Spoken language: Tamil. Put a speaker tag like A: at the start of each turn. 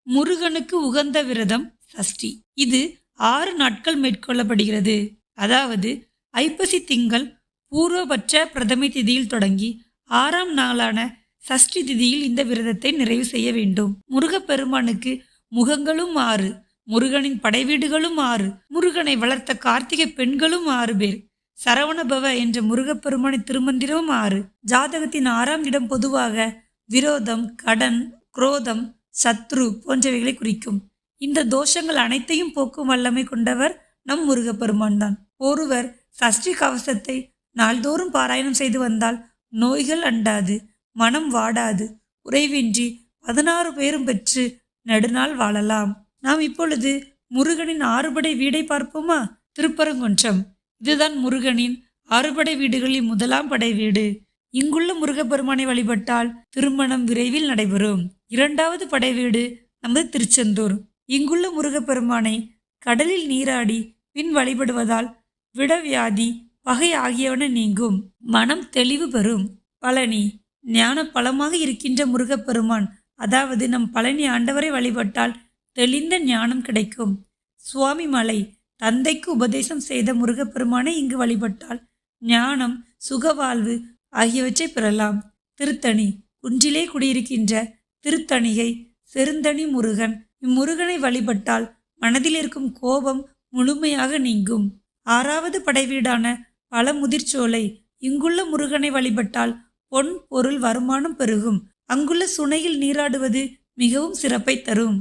A: முருகனுக்கு உகந்த விரதம் சஷ்டி. இது 6 நாட்கள் மேற்கொள்ளப்படுகிறது. அதாவது ஐப்பசி திங்கள் பூர்வபட்ச பிரதமை திதியில் தொடங்கி 6ஆம் நாளான சஷ்டி திதியில் இந்த விரதத்தை நிறைவு செய்ய வேண்டும். முருகப்பெருமானுக்கு முகங்களும் 6, முருகனின் படைவீடுகளும் 6, முருகனை வளர்த்த கார்த்திகை பெண்களும் 6 பேர், சரவணபவ என்ற முருகப்பெருமானின் திருமந்திரமும் 6. ஜாதகத்தின் 6ஆம் இடம் பொதுவாக விரோதம், கடன், குரோதம், சத்ரு போன்றவைகளை குறிக்கும். இந்த தோஷங்கள் அனைத்தையும் போக்கும் வல்லமை கொண்டவர் நம் முருகப்பெருமான் தான். ஒருவர் சஷ்டி கவசத்தை நாள்தோறும் பாராயணம் செய்து வந்தால் நோய்கள் அண்டாது, மனம் வாடாது, குறைவின்றி 16 பேரும் பெற்று நெடுநாள் வாழலாம். நாம் இப்பொழுது முருகனின் 6 படை வீடை பார்ப்போமா? திருப்பரங்குன்றம். இதுதான் முருகனின் 6 படை வீடுகளில் முதலாம் படை வீடு. இங்குள்ள முருகப்பெருமானை வழிபட்டால் திருமணம் விரைவில் நடைபெறும். 2வது படை வீடு நமது திருச்செந்தூர். இங்குள்ள முருகப்பெருமானை கடலில் நீராடி பின் வழிபடுவதால் விடவியாதி, பகை ஆகியவன நீங்கும், மனம் தெளிவு பெறும். பழனி. ஞான பலமாக இருக்கின்ற முருகப்பெருமான், அதாவது நம் பழனி ஆண்டவரை வழிபட்டால் தெளிந்த ஞானம் கிடைக்கும். சுவாமி மலை. தந்தைக்கு உபதேசம் செய்த முருகப்பெருமானை இங்கு வழிபட்டால் ஞானம், சுகவாழ்வு ஆகியவற்றை பெறலாம். திருத்தணி. குன்றிலே குடியிருக்கின்ற திருத்தணிகை செருந்தணி முருகன். இம்முருகனை வழிபட்டால் மனதில் இருக்கும் கோபம் முழுமையாக நீங்கும். 6வது படைவீடான பழமுதிர்ச்சோலை. இங்குள்ள முருகனை வழிபட்டால் பொன், பொருள், வருமானம் பெருகும். அங்குள்ள சுனையில் நீராடுவது மிகவும் சிறப்பை தரும்.